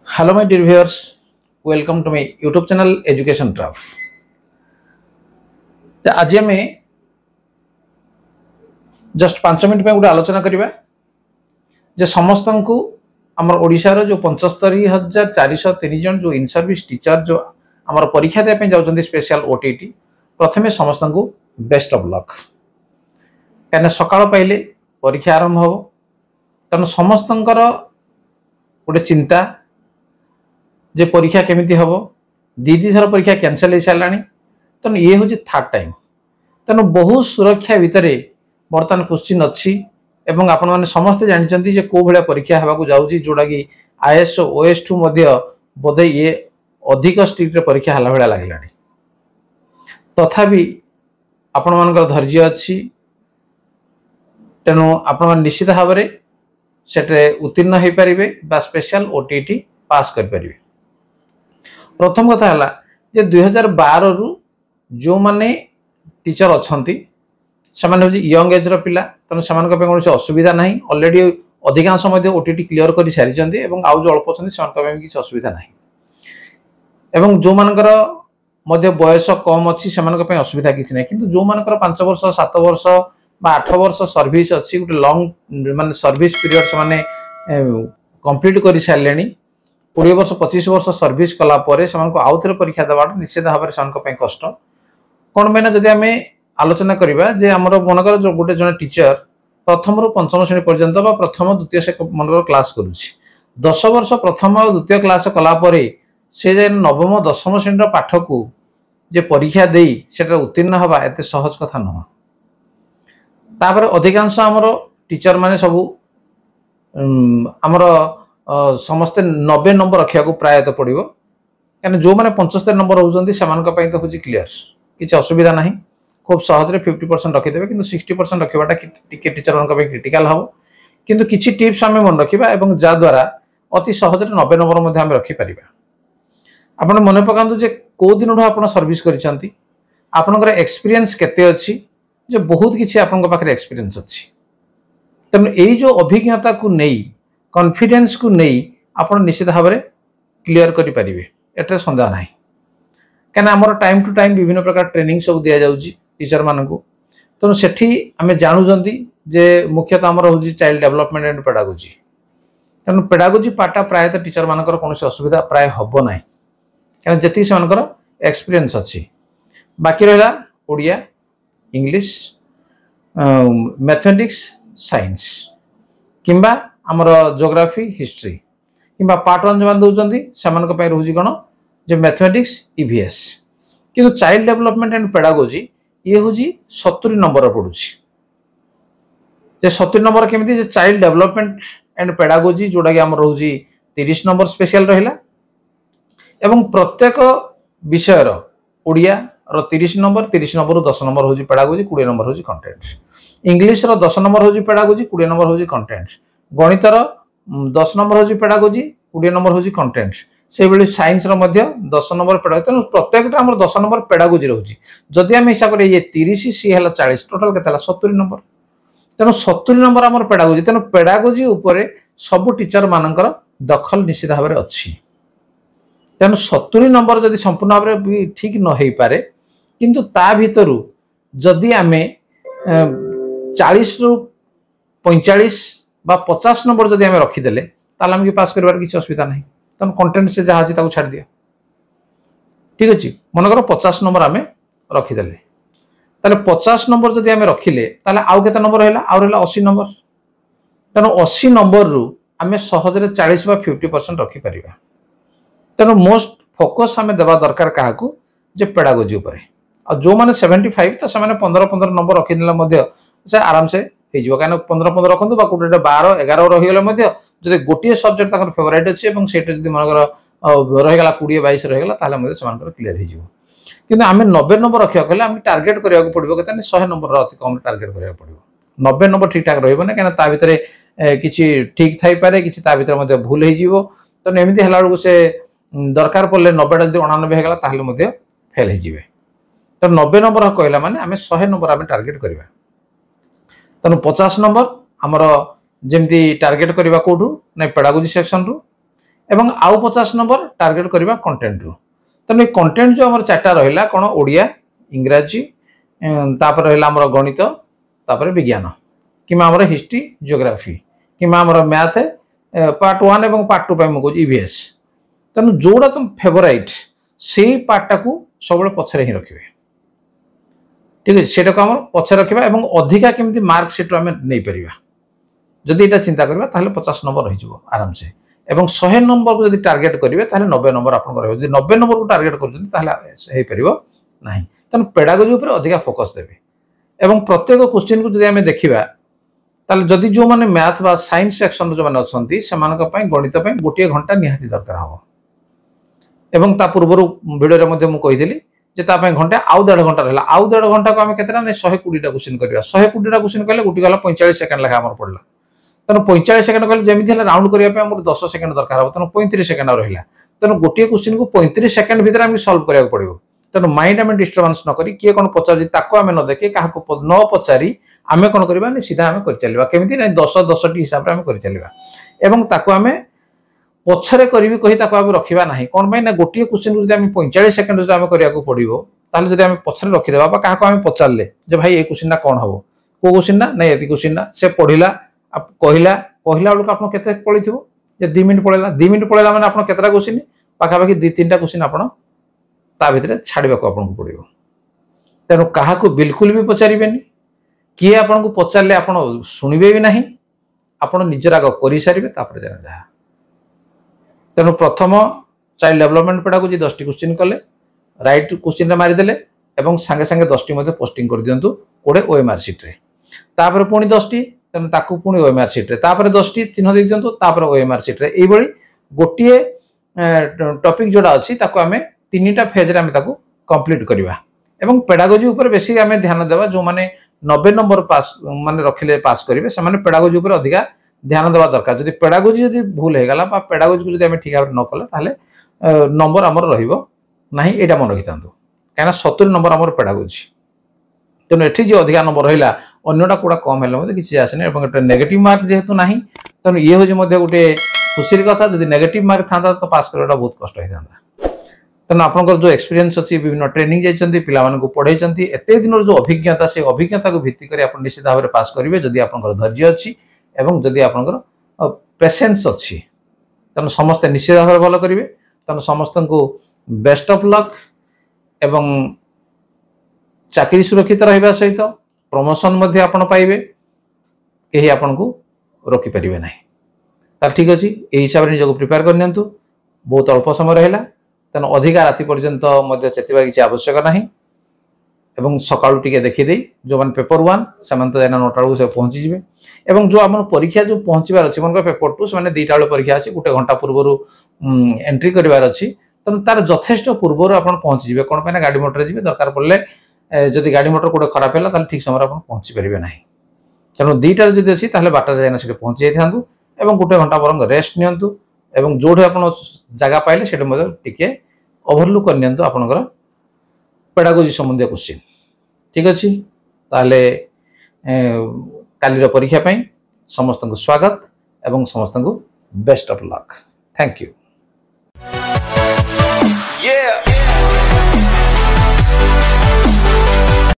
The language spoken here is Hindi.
Hello, my dear viewers. Welcome to my YouTube channel Education Trap. आज आम जस्ट 5 मिनट में गोटे आलोचना करवा जे समस्त को आमर ओडिशार जो 75,403 जन जो इन सर्विस टीचर जो आमर परीक्षा देवाई जाऊँ स्पेशल ओटीटी प्रथमे समस्त को बेस्ट ऑफ लक कहीं सकाळ पाइले परीक्षा आरंभ हम तेणु समस्त गोटे चिंता जे परीक्षा केमिति हम दी थर परीक्षा कैंसल हो सारा तेणु ये हूँ थर्ड टाइम तेणु बहुत सुरक्षा भितर बर्तमान क्वेश्चन अच्छी एवं आपण मैंने समस्ते जानते जे कौ भाया परीक्षा होगा जाऊँगी जोटा कि आईएएस ओएस ठू बोधे ये अधिक स्ट्रिक्ट परीक्षा हला भाया लगे तथापि आपण मान धैर्य अच्छी तेणु आपण निश्चित भाव से उत्तीर्ण हो पारे स्पेशल ओटीटी पास करें। प्रथम कथा है जे 2012 रु जो माने टीचर अच्छा से यंग एज पिला तेणु से कौन असुविधा ना ऑलरेडी अधिकांश ओटीटी क्लियर कर सारी आउ जो अल्प अच्छा किसी असुविधा ना एवं जो मानकर बयस कम अच्छी से असुविधा किसी ना कि जो मानकर 5 वर्ष 7 वर्ष 8 वर्ष सर्विस अच्छी गोटे लंग मान सर्विस पीरियड से कंप्लीट कर सारे 20 वर्ष 25 वर्ष सर्विस कलापर से आउ थे परीक्षा देवाटा निश्चित भाव से कष्ट कौन मैंने जदि आम आलोचना करवा जे आमर मनकर जो गोटे जन टीचर प्रथम रु पंचम श्रेणी पर्यंत प्रथम द्वितीय से मनकर क्लास करुच्ची 10 वर्ष प्रथम और द्वितीय क्लास कलापर से नवम दशम श्रेणी पाठ को जे परीक्षा दे उत्तीर्ण हवा एत सहज कथा नुह तापर अधिकांश आमर टीचर माने सबू आमर समस्ते 90 नंबर रखा प्रायतः पड़ो कहीं जो मैंने 75 नंबर होती से तो हूँ क्लीयर किसी असुविधा ना खूब सहज 50% रखीदे कि 60% रखाटा टीचर मान क्रिटिकाल हम किंतु किसी टिप्स आम मन रखा जद्वारा अति सहज 90 नंबर आम रखिपर आपड़ मन पकातु जे कौ दिन आप सर्विस कर एक्सपीरियंस केते अच्छी जो बहुत किसी पाखे एक्सपीरियंस अच्छी तेणु यही जो अभिज्ञता को नहीं कॉन्फिडेंस को नहीं आप निश्चित भाव में क्लियर करें एटे सन्देह ना कहीं आमर टाइम टू टाइम विभिन्न प्रकार ट्रेनिंग सब दि जाऊँगी टीचर मान को तेणु से आम जानूँ जे मुख्यतः आमर हूँ चाइल्ड डेवलपमेंट एंड पेडागोजी तेणु पेडागोजी पार्टा प्रायतः टीचर मानकर कौन असुविधा प्राय हम ना कहीं जी से एक्सपीरियंस अच्छी बाकी रहा ओडिया इंग्लिश मैथमेटिक्स साइंस किंबा आमर जियोग्राफी हिस्ट्री किंबा पार्ट 1 जो दौरान से रोज कौन जो मैथमेटिक्स ईवीएस किंतु चाइल्ड डेवलपमेंट एंड पेडागोजी ये हूँ 70 नंबर पड़ुछि 70 नंबर केमिति चाइल्ड डेवलपमेंट एंड पेडागोजी जोटा कि आमर रोज 30 नंबर स्पेशल रहिला एवं प्रत्येक विषयर ओडिया 30 नंबर 10 नंबर हूँ पेडागोजी 20 नंबर हूँ कंटेंट इंग्लिश 10 नंबर हूँ पेडागोजी 20 नंबर हूँ कंटेंट गणितर 10 नंबर हूँ पेडागोजी 20 नंबर हूँ कंटेंट से भाई साइंस 10 नंबर पेडागोजी तेणु प्रत्येक 10 नंबर पेडागोजी रोचे जदि आम हिसाब से ये 30 सी है 40 टोटाल के 70 नंबर तेणु 70 नंबर आम पेडागोजी तेणु पेडागोजी उपर सब टीचर मानकर दखल निश्चित भाव में अच्छी तेणु 70 नंबर जदि संपूर्ण भाव में ठीक न हो पारे किंतु ता भितर जदि आम 40 रु 45 बा 50 नंबर जदि आम रखीदे ताल आम पास कर किसी असुविधा ना तेणु कंटेंट से जहाँ अच्छी छाड़ दिया ठीक अच्छे मनकर 50 नंबर आम रखीदे ताले 50 नंबर जदि आम रखिले ताले आउ केते नंबर रहा आउ रहा 80 नंबर तेणु 80 नंबर रु आम सहज 40 बा 50% रखिपर तेणु मोस्ट फोकस आम देवा दरकार क्या जे पेडागोजी उपर और जो मैंने 75 तो से 15 नंबर रखीदे से आराम से हो कहीं 15 रखु गोटे 12 11 रहीगले जब गोटे सब्जेक्ट फेवरेट अच्छे जब मनकर रहीगला 20-22 रहीगला से क्लीयर हो कि आम 90 नंबर रखा आम टार्गेट करने पड़ो कहते 100 नंबर अति कम टार्गेट करा पड़ो 90 नंबर ठीक ठाक रही कहीं ता भर किसी ठीक थी पारे कि भूल हो तेणु एमती है से दरकार पड़े 90 जब 89 होगा फेल हो तो 90 नंबर कहला माने आम 100 नंबर आम टार्गेट करवा तेणु 50 नंबर आमर जमती टार्गेट करवा कौटू ना पेडागोजी सेक्शन रु एवं आउ 50 नंबर टार्गेट करबा कंटेंट रु। तने कंटेंट जो हमर चारटा रहिला कोन ओडिया इंग्रजी तापर रहिला हमर गणित तापर विज्ञान किमा हमर हिस्ट्री ज्योग्राफी किमा हमर मैथ पार्ट 1 एवं पार्ट 2 पे मको ईवीएस तने जोडा तुम फेवराइट सेही पार्ट टाकू सबले पछरे ही रखिबे ठीक है सेटा को हम पछे रखिबा एवं अधिका केमती मार्क सेट हम नै परिबा जदि एटा चिंता करबा ताहले 50 नंबर रहि जबो आराम से एवं 100 नंबर को जदि टार्गेट करिवे ताहले 90 नंबर आपन रहबो जदि 90 नंबर को टार्गेट करछन ताहले हे परिबो नाही तन पेडागोजी ऊपर अधिका फोकस देबे एवं प्रत्येक क्वेश्चन को जदि हम देखिबा ताहले जदि जो माने मैथ बा साइंस सेक्शन जो माने अछंती सेमानक पय गणित पय गोटे घंटा निहाती दरकार हबो एवं ता पूर्व वीडियो रे मध्ये मु कहि देली जे ता पय घंटा आउ 1.5 घंटा रहला आउ 1.5 घंटा को हम केतना ने 120 टा क्वेश्चन करबा 120 टा क्वेश्चन कहले गुटी गला 45 सेकंड लगा हमर पड़ला तन 45 सेकंड कहले जेमिति हला राउंड करिया पे हमर 10 सेकंड दरकार हो तन 35 सेकंड रहला तन गोटे क्वेश्चन को 35 सेकंड भीतर हम सॉल्व करिया पड़िबो तन माइंड हम डिस्टर्बेंस न करी के कोन पचार ताको हम न देखि काहा को न पचारी आमे कोन करबा ने सीधा हम कर चलबा केमिति नै 10 10 टी हिसाब रे हम कर चलबा एवं ताको हम पछरे करिवि कहि ताको हम रखिबा नाही कोन भाई ना गोटे क्वेश्चन को जदि हम 45 सेकंड जे हम करिया को पड़िबो ताले जदि हम पछरे रखि देबा बा काहा को हम पचारले जे भाई ए क्वेश्चन ना कोन हबो को क्वेश्चन ना नै एति क्वेश्चन ना से पढिला आप कहिला पहिला बेलू आपन केते पळिथिबो जे 2 मिनिट पळेला 2 मिनिट पळेला माने आपन केतरा क्वेश्चन पाखा पाखी 2-3 टा क्वेश्चन आपन ता भितरे छाडिबा को आपन को पड़िबो तेनु काहा को बिल्कुल भी पचारिबेनी किए आपन को पचारले आपन सुनिबे भी नाही आपन निजर आग करि सारिबे तापर जाना जा तेनु प्रथम child development pedagogy 10 T question कले राइट क्वेश्चन रे मारि देले एवं संगे संगे 10 टी मध्ये पोस्टिंग कर दियंतु कोडे ओएमआर शीट रे तापर पुनी 10 टी तन ताकू पुनी ओएमआर शीट रे तापर 10 टी चिन्ह दे दियंतु तापर ओएमआर शीट रे एई बळी गोटिए टॉपिक जोडा अछि ताकू हमें तीनटा फेज रे हमें ताकू कंप्लीट करबा एवं पेडागोजी ऊपर बेसी हमें ध्यान देबा जो माने 90 नंबर पास माने रखिले पास करिवे से माने पेडागोजी ऊपर अधिका ध्यान देबा दरकार जदि पेडागोजी जदि भूल हे गला बा पेडागोजी को जदि हमें ठीक भाबे न कला ताले नंबर हमर रहिबो नाही एटा मन रखितांतु काना 70 नंबर हमर पेडागोजी तने एठी जे अधिका नंबर रहिला अन्यटा कोडा कम हेले मध्ये किछि आसेने एवं एटा नेगेटिव मार्क जेहेतु नाही तने ये होजे मध्ये गुटे खुशीर कथा जदि नेगेटिव मार्क थांता तो पास करवाटा बहुत कष्ट होइतांता तने आपनकर जो एक्सपीरियंस अछि विभिन्न ट्रेनिंग जाइचंती पिला मानन को पढाइचंती एते दिन जो अभिज्ञता से अभिज्ञता को भित्ति करी आपन निश्चित भाबरे पास करिवे जदि आपनकर धैर्य अछि एवं जदि आपनकर पेशेंस अछि तने समस्त निश्चित भाबरे भलो करिवे तने समस्त को बेस्ट ऑफ लक एवं चाकरी सुरक्षित रहिबा सहित प्रमोशन मध्ये आपण पाइबे केही आपण को रोकी परिबे नाही तार ठीक अछि एही हिसाब रे निजको प्रिपेयर करनियंतु बहुत अल्प समय रहला तन अधिका राति पर्यंत मध्ये चेतिबा किछि आवश्यक नाही एवं सकाळु टिके देखि देई जो मान पेपर 1 समान तो जाना 9टा से पहुंची जिवे एवं जो हमन परीक्षा जो पहुंचीबार अछि मनका पेपर 2 से माने 2टा वाला परीक्षा अछि गुटे घंटा पूर्वरु एंट्री करिवार अछि तन तार यथेष्ट पूर्वरु आपण पहुंची जिवे कोन पने गाडी मोटर जिवे दरकार पड़ले जदि गाडी मोटर कोडे खराब हैला ताले ठीक समय आपण पहुंची परिबे नाही तनो 2टा जदि अछि ताले बाटा जाना से पहुंची जाइथांतु एवं गुटे घंटा बरंग रेस्ट नियंतु एवं जोडे आपण जगह पाइले सेटे मध्ये टिके ओवरलुक करनियंतु आपनकर पेडागोजी संबंधी क्वेश्चन ठीक अछि ताले कालीर परीक्षा पई समस्त को स्वागत एवं समस्त को best of luck thank you.